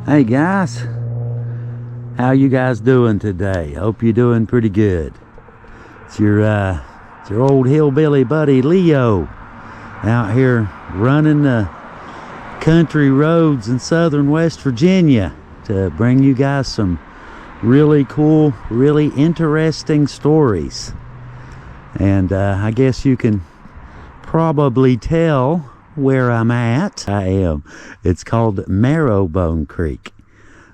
Hey guys, how you guys doing today? Hope you're doing pretty good. It's your old hillbilly buddy Leo out here running the country roads in southern West Virginia to bring you guys some really cool, really interesting stories. And I guess you can probably tell where I'm at. It's called Marrowbone Creek,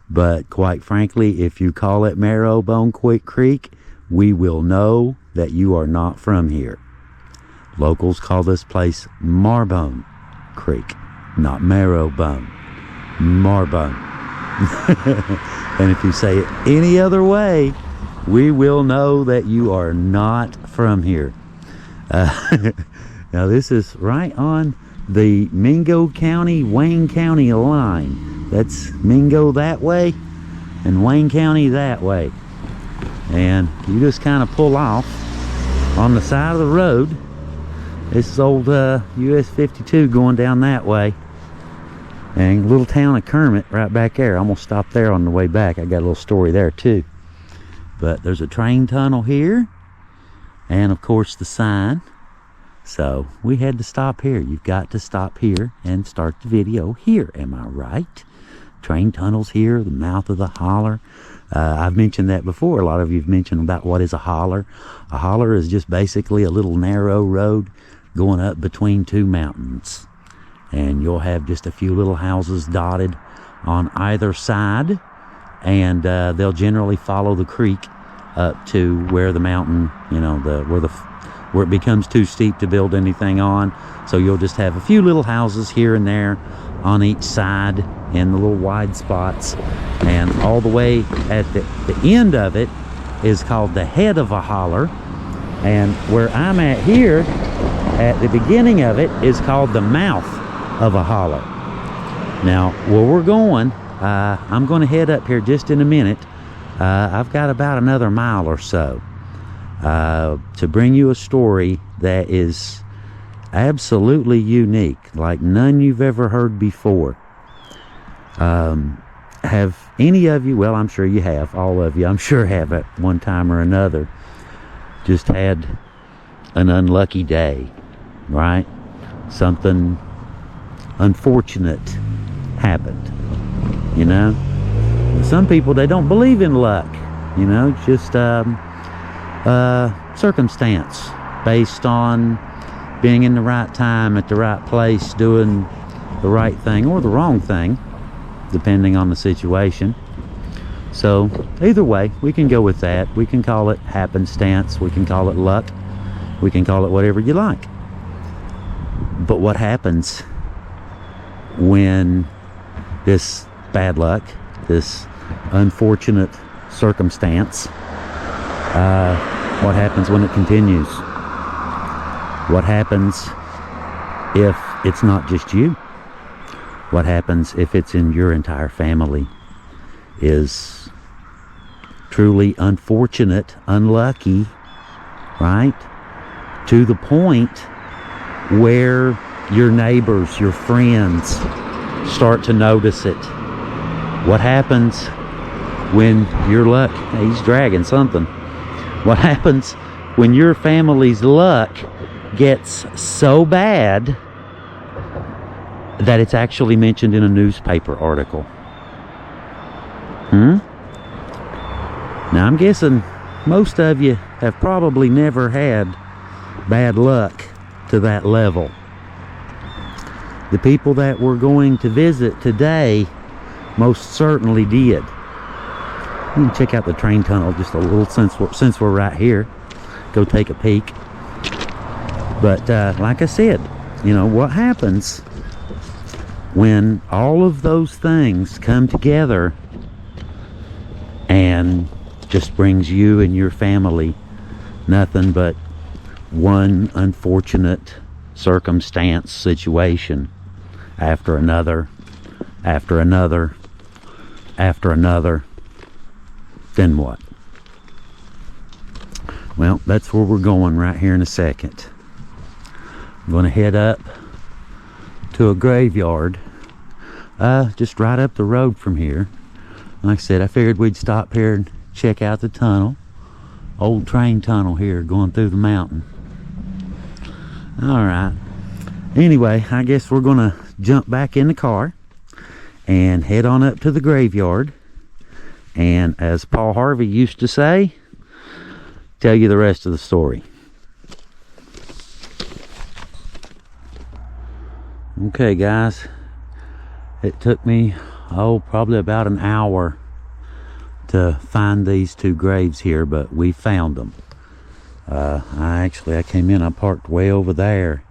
but quite frankly, if you call it Marrowbone Creek, we will know that you are not from here. Locals call this place Marrowbone Creek, not Marrowbone, Marrowbone. And if you say it any other way, we will know that you are not from here. Now this is right on the Mingo County, Wayne County line. That's Mingo that way and Wayne County that way. And you just kind of pull off on the side of the road. This is old US 52 going down that way. And little town of Kermit right back there. I'm gonna stop there on the way back. I got a little story there too. But there's a train tunnel here, and of course the sign. So we had to stop here. You've got to stop here and start the video here. Am I right? Train tunnels here, the mouth of the holler. I've mentioned that before. A lot of you have mentioned about what is a holler. A holler is just basically a little narrow road going up between two mountains. And you'll have just a few little houses dotted on either side. And they'll generally follow the creek up to where the mountain, you know, where it becomes too steep to build anything on. So you'll just have a few little houses here and there on each side in the little wide spots. And all the way at the end of it is called the head of a holler. And where I'm at here, at the beginning of it, is called the mouth of a holler. Now, where we're going, I'm going to head up here just in a minute. I've got about another mile or so to bring you a story that is absolutely unique, like none you've ever heard before. Have any of you, well, I'm sure you have, all of you, I'm sure have at one time or another, just had an unlucky day, right? Something unfortunate happened, you know? Some people, they don't believe in luck, you know, just circumstance based on being in the right time at the right place, doing the right thing or the wrong thing, depending on the situation. So either way, we can go with that. We can call it happenstance, we can call it luck, we can call it whatever you like. But what happens when this bad luck, this unfortunate circumstance, what happens when it continues? What happens if it's not just you? What happens if it's in your entire family? Is truly unfortunate, unlucky, right? To the point where your neighbors, your friends start to notice it. What happens when your luck, he's dragging something. What happens when your family's luck gets so bad that it's actually mentioned in a newspaper article? Now I'm guessing most of you have probably never had bad luck to that level. The people that we're going to visit today most certainly did. You can check out the train tunnel just a little since we're right here. Go take a peek. But like I said, you know, what happens when all of those things come together and just brings you and your family nothing but one unfortunate circumstance, situation after another, after another, after another, then what? Well, that's where we're going right here in a second. I'm going to head up to a graveyard just right up the road from here. Like I said, I figured we'd stop here and check out the tunnel. Old train tunnel here going through the mountain. Alright. Anyway, I guess we're gonna jump back in the car and head on up to the graveyard. And as Paul Harvey used to say, tell you the rest of the story. Okay guys, it took me probably about an hour to find these two graves here, but we found them. I came in, I parked way over there,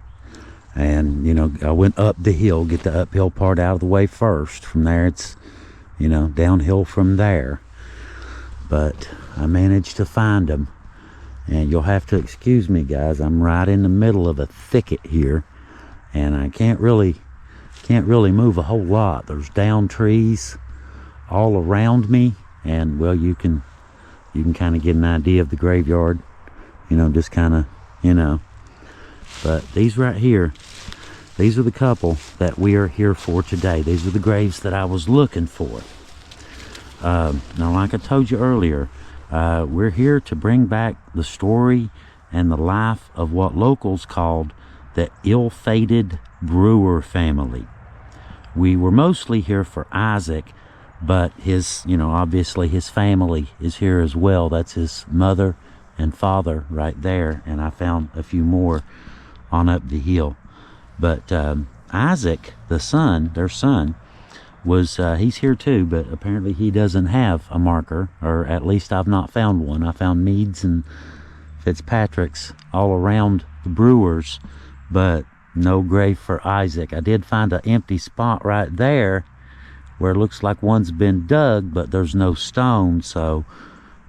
and you know, I went up the hill, get the uphill part out of the way first. From there it's, you know, downhill from there. But I managed to find them, and you'll have to excuse me guys, I'm right in the middle of a thicket here, and I can't really move a whole lot. There's down trees all around me, and well, you can kind of get an idea of the graveyard, you know, just kind of, you know. But these right here, these are the couple that we are here for today. These are the graves that I was looking for. Now, like I told you earlier, we're here to bring back the story and the life of what locals called the ill-fated Brewer family. We were mostly here for Isaac, but his, you know, obviously his family is here as well. That's his mother and father right there, and I found a few more on up the hill. But Isaac, the son, their son, was he's here too, but apparently he doesn't have a marker, or at least I've not found one. I found Meads and Fitzpatrick's all around the Brewers, but no grave for Isaac. I did find an empty spot right there where it looks like one's been dug, but there's no stone, so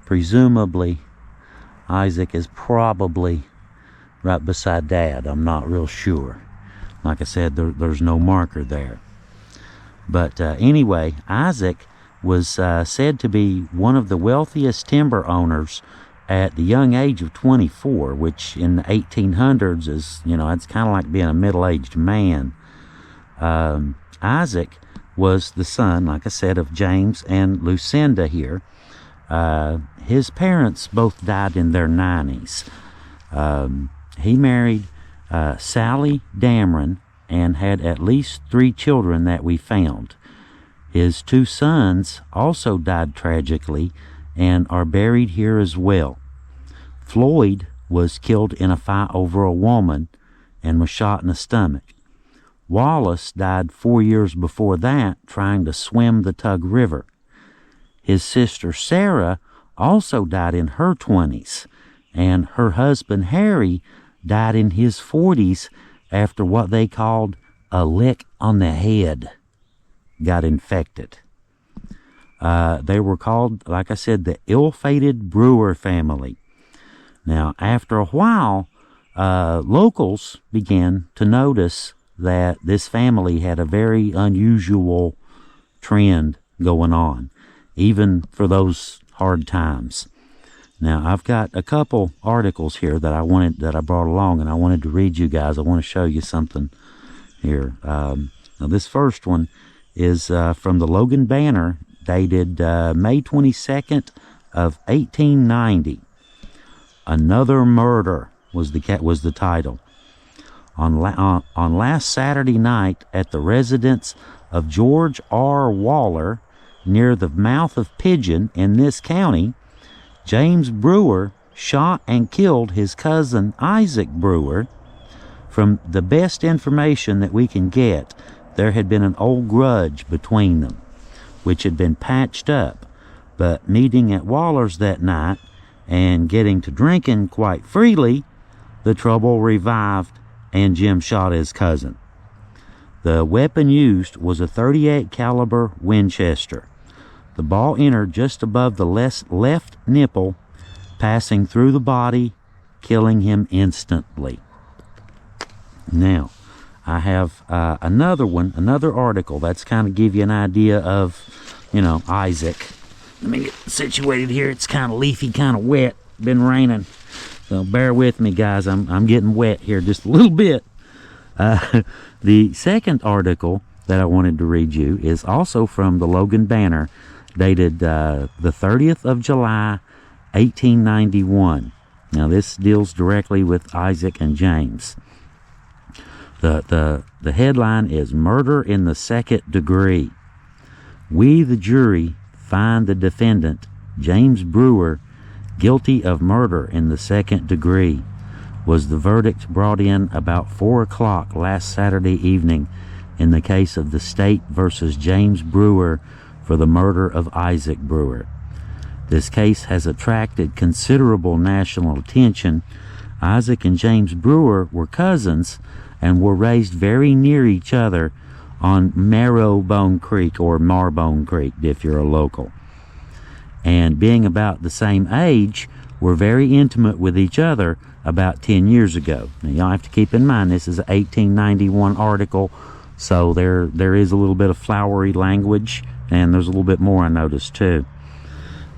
presumably Isaac is probably right beside Dad. I'm not real sure. Like I said, there's no marker there. But anyway, Isaac was said to be one of the wealthiest timber owners at the young age of 24, which in the 1800s is, you know, it's kind of like being a middle-aged man. Isaac was the son, like I said, of James and Lucinda here. His parents both died in their 90s. He married Sally Dameron and had at least 3 children that we found. His 2 sons also died tragically and are buried here as well. Floyd was killed in a fight over a woman and was shot in the stomach. Wallace died 4 years before that trying to swim the Tug River. His sister Sarah also died in her 20s, and her husband Harry died in his 40s after what they called a lick on the head got infected. They were called, like I said, the ill-fated Brewer family. Now, after a while, locals began to notice that this family had a very unusual trend going on, even for those hard times. Now, I've got a couple articles here that I brought along, and I wanted to read you guys. I want to show you something here. Now, this first one is from the Logan Banner, dated May 22nd of 1890. Another Murder was the title. On last Saturday night at the residence of George R. Waller near the mouth of Pigeon in this county, James Brewer shot and killed his cousin Isaac Brewer. From the best information that we can get, there had been an old grudge between them, which had been patched up, but meeting at Waller's that night and getting to drinking quite freely, the trouble revived and Jim shot his cousin. The weapon used was a .38 caliber Winchester. The ball entered just above the left nipple, passing through the body, killing him instantly. Now, I have another article that's kind of give you an idea of, you know, Isaac. Let me get situated here. It's kind of leafy, kind of wet. Been raining, so bear with me, guys. I'm getting wet here just a little bit. The second article that I wanted to read you is also from the Logan Banner, dated the 30th of July, 1891. Now, this deals directly with Isaac and James. The headline is Murder in the Second Degree. We, the jury, find the defendant, James Brewer, guilty of murder in the second degree, was the verdict brought in about 4 o'clock last Saturday evening in the case of the State versus James Brewer for the murder of Isaac Brewer. This case has attracted considerable national attention. Isaac and James Brewer were cousins and were raised very near each other on Marrowbone Creek, or Marrowbone Creek if you're a local. And being about the same age, were very intimate with each other about 10 years ago. Now, y'all have to keep in mind this is an 1891 article, so there is a little bit of flowery language, and there's a little bit more I noticed too.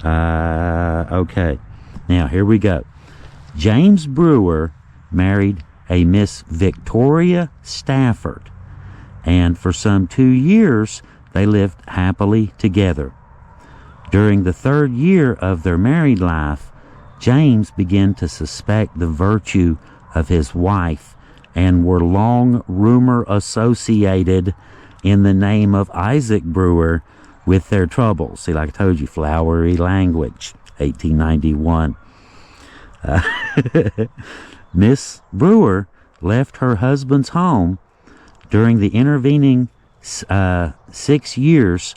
Okay, now here we go. James Brewer married a Miss Victoria Stafford, and for some 2 years they lived happily together. During the 3rd year of their married life, James began to suspect the virtue of his wife and were long rumor associated in the name of Isaac Brewer with their troubles. See, like I told you, flowery language, 1891. Miss Brewer left her husband's home. During the intervening 6 years,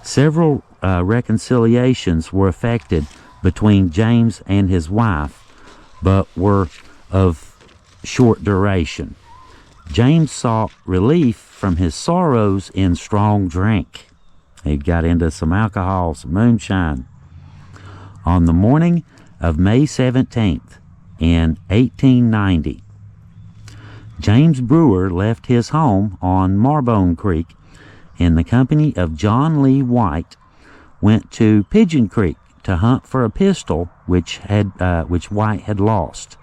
several reconciliations were effected between James and his wife, but were of short duration. James sought relief from his sorrows in strong drink. He got into some alcohol, some moonshine. On the morning of May 17th in 1890, James Brewer left his home on Marrowbone Creek in the company of John Lee White, went to Pigeon Creek to hunt for a pistol which White had lost.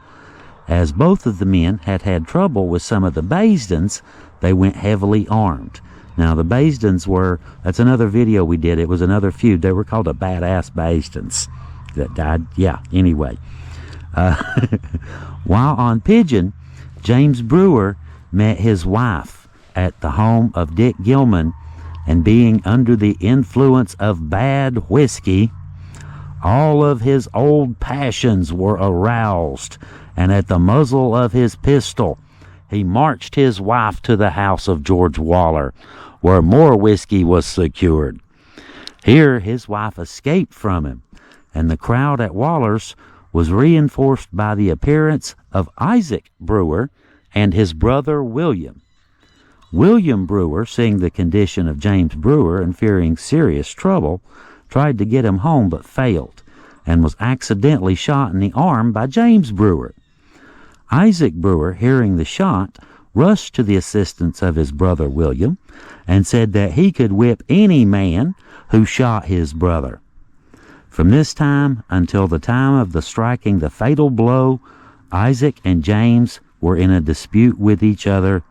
As both of the men had had trouble with some of the Basdens, they went heavily armed. Now, the Basdens were, that's another video we did, it was another feud. They were called the Badass Basdens that died. Yeah, anyway. While on Pigeon, James Brewer met his wife at the home of Dick Gilman, and being under the influence of bad whiskey, all of his old passions were aroused, and at the muzzle of his pistol, he marched his wife to the house of George Waller, where more whiskey was secured. Here his wife escaped from him, and the crowd at Waller's was reinforced by the appearance of Isaac Brewer and his brother William. William Brewer, seeing the condition of James Brewer and fearing serious trouble, tried to get him home but failed, and was accidentally shot in the arm by James Brewer. Isaac Brewer, hearing the shot, rushed to the assistance of his brother William, and said that he could whip any man who shot his brother. From this time until the time of the striking the fatal blow, Isaac and James were in a dispute with each other,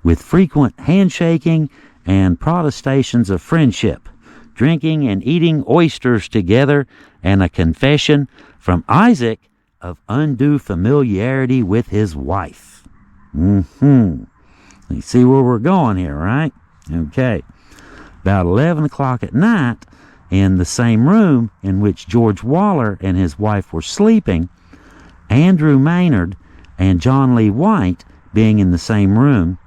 with frequent handshaking and protestations of friendship, drinking and eating oysters together, and a confession from Isaac of undue familiarity with his wife. You see where we're going here, right? Okay. About 11 o'clock at night, in the same room in which George Waller and his wife were sleeping, Andrew Maynard and John Lee White being in the same room,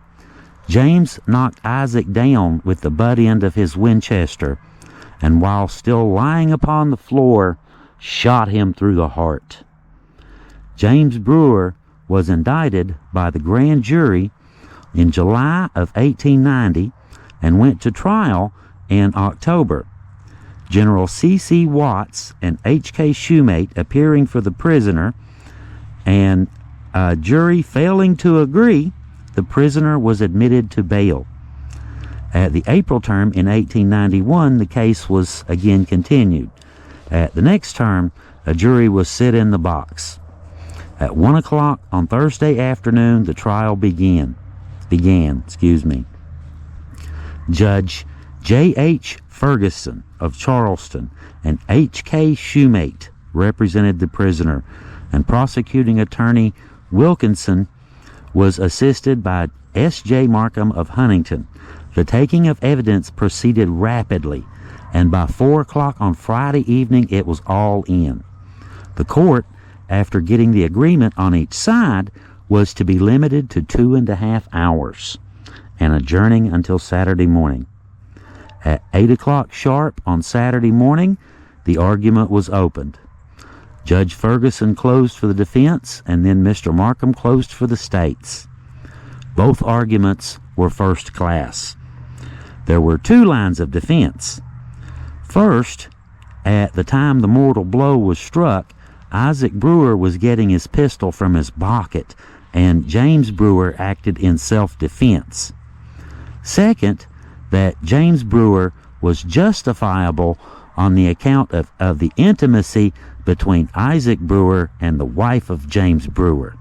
James knocked Isaac down with the butt end of his Winchester, and while still lying upon the floor, shot him through the heart. James Brewer was indicted by the grand jury in July of 1890 and went to trial in October. General C.C. Watts and H.K. Shoemate appearing for the prisoner, and a jury failing to agree, the prisoner was admitted to bail. At the April term in 1891, the case was again continued. At the next term, a jury was sit in the box. At 1 o'clock on Thursday afternoon, the trial began. Judge J.H. Ferguson of Charleston and H.K. Shoemate represented the prisoner, and prosecuting attorney Wilkinson was assisted by S.J. Markham of Huntington. The taking of evidence proceeded rapidly, and by 4 o'clock on Friday evening it was all in. The court, after getting the agreement on each side, was to be limited to 2.5 hours and adjourning until Saturday morning. At 8 o'clock sharp on Saturday morning, the argument was opened. Judge Ferguson closed for the defense, and then Mr. Markham closed for the states. Both arguments were first class. There were 2 lines of defense. First, at the time the mortal blow was struck, Isaac Brewer was getting his pistol from his pocket, and James Brewer acted in self-defense. Second, that James Brewer was justifiable on the account of the intimacy between Isaac Brewer and the wife of James Brewer.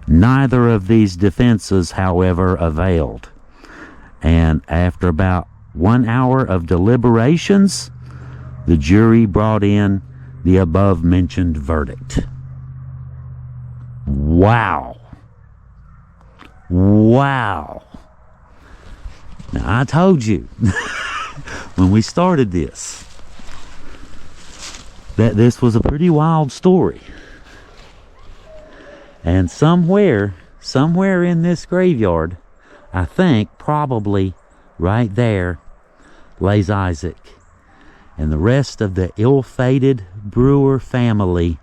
Neither of these defenses, however, availed, and after about 1 hour of deliberations, the jury brought in the above-mentioned verdict. Wow. Wow. Now, I told you when we started this that this was a pretty wild story. And somewhere in this graveyard, I think probably right there, lays Isaac. And the rest of the ill-fated Brewer family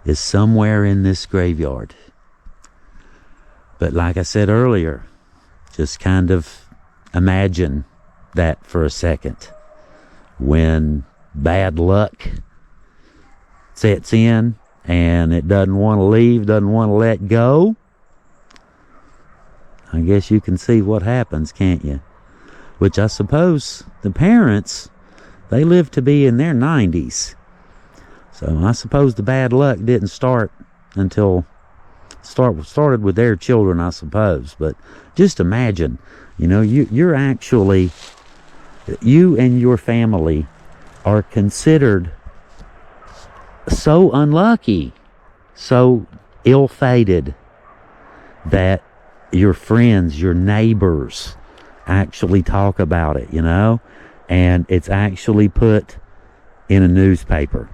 is somewhere in this graveyard. But like I said earlier, just kind of imagine that for a second. When bad luck sets in and it doesn't want to leave, doesn't want to let go, I guess you can see what happens, can't you? Which I suppose the parents, they lived to be in their 90s. So I suppose the bad luck didn't start until started with their children, I suppose. But just imagine, you're actually, you and your family are considered so unlucky, so ill-fated, that your friends, your neighbors actually talk about it, and it's actually put in a newspaper,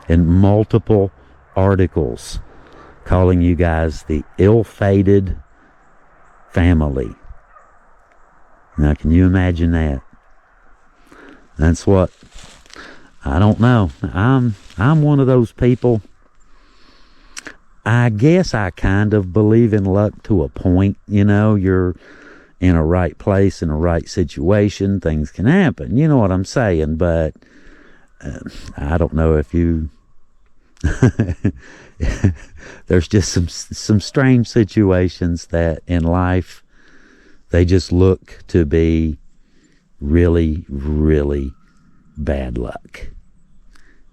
in multiple articles, calling you guys the ill-fated family. Now, can you imagine that? That's what, I don't know. I'm one of those people. I guess I kind of believe in luck to a point. You're in a right place, in a right situation, things can happen. You know what I'm saying? But I don't know if you... There's just some strange situations that in life, they just look to be really, really bad luck.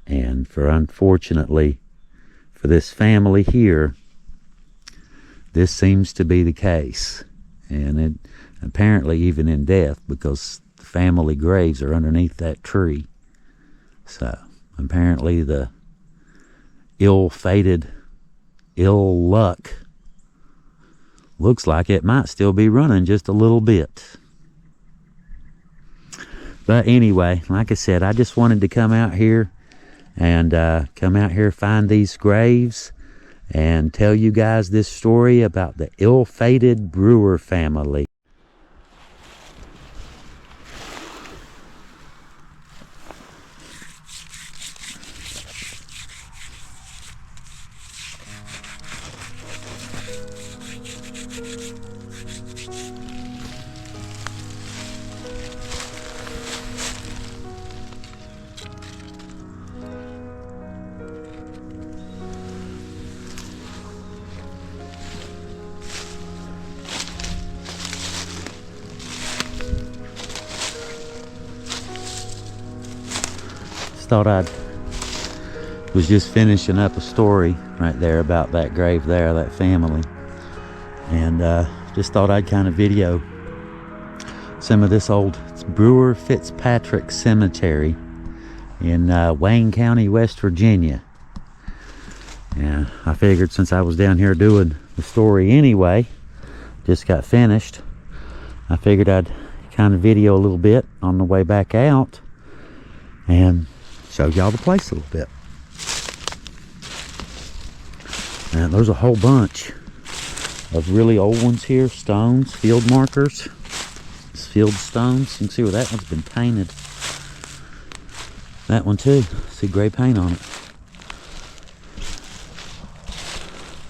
And unfortunately, for this family here, this seems to be the case. And it apparently even in death, because the family graves are underneath that tree. So apparently the ill-fated, ill luck looks like it might still be running just a little bit. But anyway, like I said, I just wanted to come out here and find these graves and tell you guys this story about the ill-fated Brewer family. Thought I was just finishing up a story right there about that grave there, that family, and just thought I'd kind of video some of this old Brewer Fitzpatrick Cemetery in Wayne County, West Virginia. Yeah, I figured since I was down here doing the story anyway, just got finished, I figured I'd kind of video a little bit on the way back out and show y'all the place a little bit. And there's a whole bunch of really old ones here, stones, field markers, field stones. You can see where that one's been painted. That one too, see gray paint on it.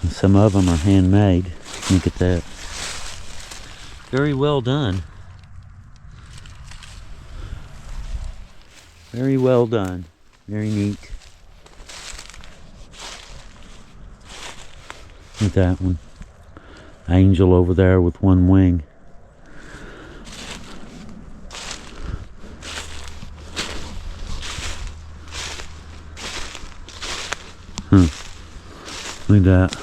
And some of them are handmade. Look at that. Very well done. Very well done. Very neat. Look at that one. Angel over there with one wing. Look at that.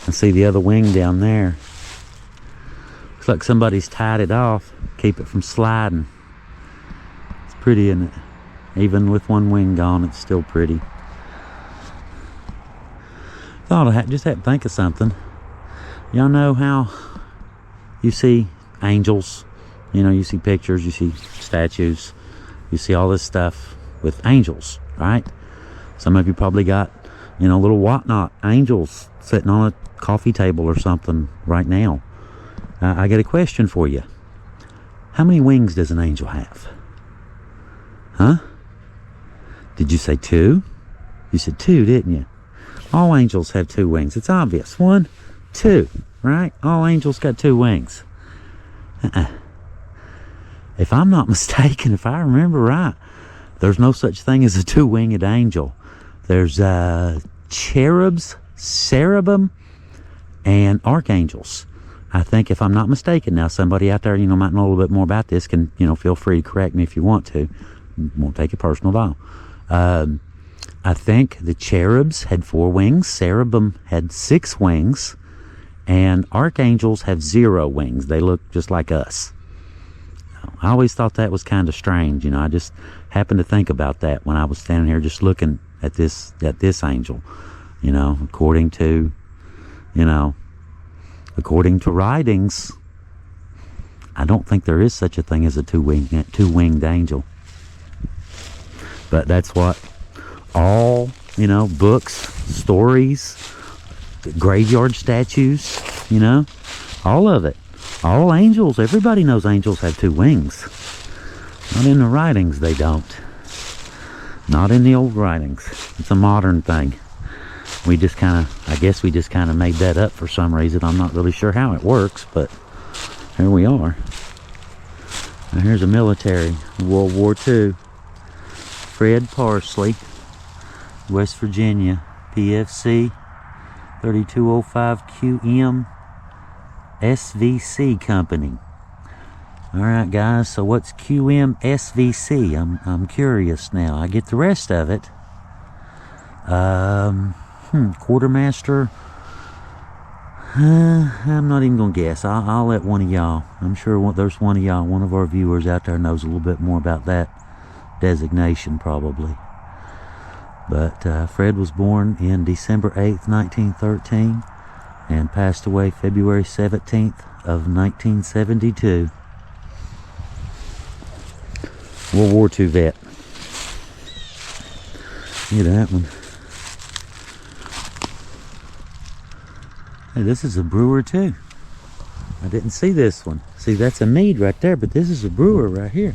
I see the other wing down there. Looks like somebody's tied it off, keep it from sliding. It's pretty, isn't it? Even with one wing gone, it's still pretty. Thought I just had to think of something. Y'all know how you see angels, you know, you see pictures, you see statues, you see all this stuff with angels, right? Some of you probably got, you know, little whatnot angels sitting on a coffee table or something right now. I got a question for you. How many wings does an angel have? Huh? Did you say 2? You said 2, didn't you? All angels have 2 wings. It's obvious. 1, 2, right? All angels got 2 wings. If I'm not mistaken, if I remember right, there's no such thing as a 2-winged angel. There's cherubs, cherubim, and archangels. I think, if I'm not mistaken. Now, somebody out there, you know, might know a little bit more about this, can, you know, feel free to correct me if you want to. Won't take it personal at all. I think the cherubs had 4 wings, cherubim had 6 wings, and archangels have 0 wings. They look just like us. I always thought that was kind of strange, you know. I just happened to think about that when I was standing here just looking at this angel, you know, according to writings. I don't think there is such a thing as a two-winged angel. But that's what all, you know, books, stories, graveyard statues, you know, all of it. All angels, everybody knows angels have 2 wings. Not in the writings, they don't. Not in the old writings. It's a modern thing. We just kind of, I guess we just kind of made that up for some reason. I'm not really sure how it works, but here we are. Now here's a military, World War II. Fred Parsley, West Virginia, PFC 3205 QM SVC Company. Alright guys, so what's QM SVC? I'm curious now. I get the rest of it. Quartermaster. I'm not even gonna guess. I'll let one of y'all. I'm sure there's one of y'all, one of our viewers out there knows a little bit more about that designation probably. But Fred was born in December 8th, 1913 and passed away February 17th of 1972. World War II vet. Look at that one. Hey, this is a Brewer too. I didn't see this one. See, that's a Mead right there, but this is a Brewer right here.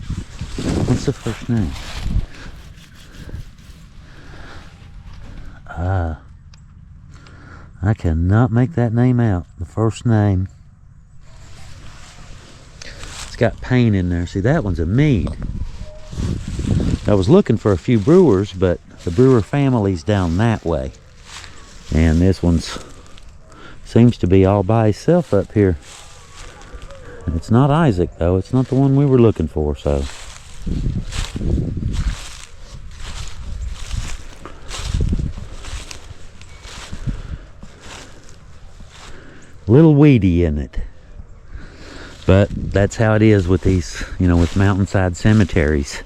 What's the first name? I cannot make that name out. The first name. It's got paint in there. See, that one's a Mead. I was looking for a few Brewers, but the Brewer family's down that way. And this one's seems to be all by itself up here. It's not Isaac, though. It's not the one we were looking for, so. a little weedy in it. But that's how it is with these, you know, with mountainside cemeteries.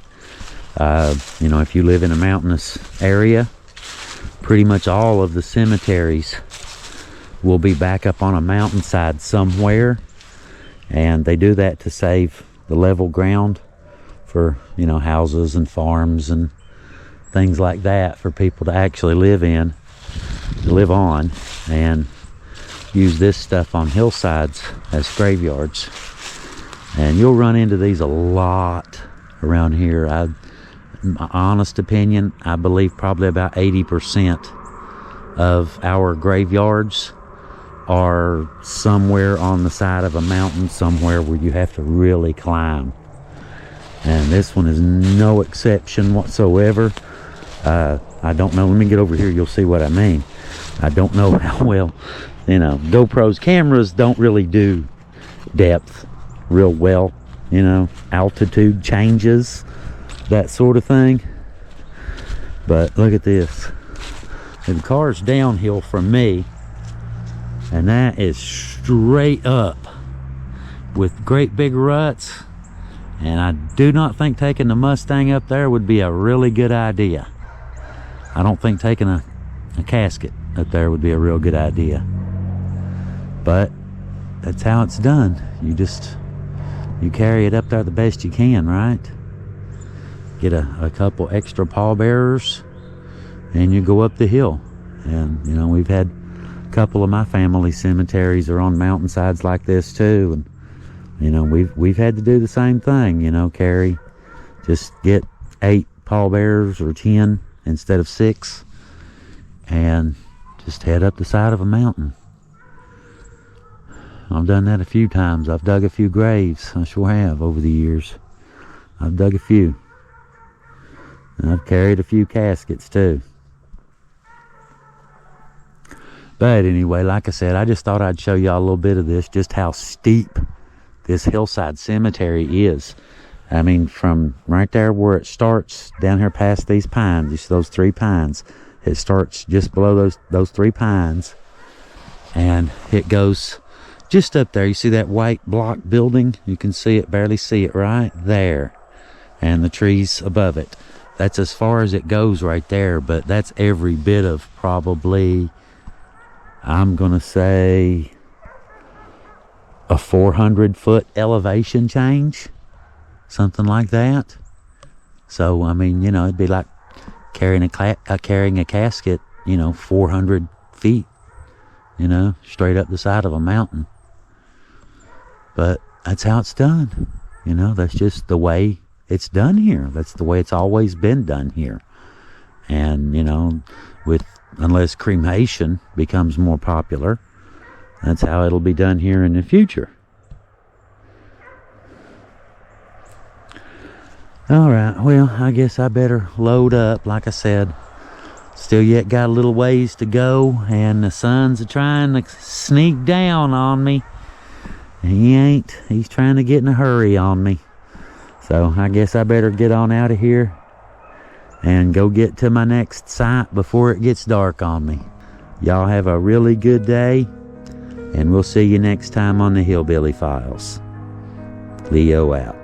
You know, if you live in a mountainous area, pretty much all of the cemeteries will be back up on a mountainside somewhere. And they do that to save the level ground for, you know, houses and farms and things like that for people to actually live in, to live on, and use this stuff on hillsides as graveyards. And you'll run into these a lot around here. My honest opinion, I believe probably about 80% of our graveyards are somewhere on the side of a mountain, somewhere where you have to really climb. And this one is no exception whatsoever. I don't know, let me get over here, you'll see what I mean. I don't know how well, you know, GoPro's cameras don't really do depth real well, you know, altitude changes, that sort of thing. But look at this. The car's downhill from me, and that is straight up with great big ruts. And I do not think taking the Mustang up there would be a really good idea. I don't think taking a casket up there would be a real good idea. But that's how it's done. You carry it up there the best you can, right? Get a couple extra pallbearers and you go up the hill. And, you know, we've had a couple of my family cemeteries are on mountainsides like this too. And, you know, we've had to do the same thing, you know, just get 8 pallbearers or 10 instead of 6 and just head up the side of a mountain. I've done that a few times. I've dug a few graves. I sure have over the years. I've dug a few. And I've carried a few caskets too. But anyway, like I said, I just thought I'd show y'all a little bit of this, just how steep this hillside cemetery is. I mean, from right there where it starts, down here past these pines, you see those 3 pines, it starts just below those 3 pines, and it goes just up there. You see that white block building? You can see it, barely see it right there, and the trees above it. That's as far as it goes right there, but that's every bit of probably, I'm gonna say, a 400-foot elevation change, something like that. So I mean, you know, it'd be like carrying a casket, you know, 400 feet, you know, straight up the side of a mountain. But that's how it's done. You know, that's just the way it's done here. That's the way it's always been done here. And, you know, unless cremation becomes more popular, that's how it'll be done here in the future. Alright, well, I guess I better load up. Like I said, still yet got a little ways to go, and the sun's trying to sneak down on me. He's trying to get in a hurry on me. So I guess I better get on out of here and go get to my next site before it gets dark on me. Y'all have a really good day, and we'll see you next time on the Hillbilly Files. Leo out.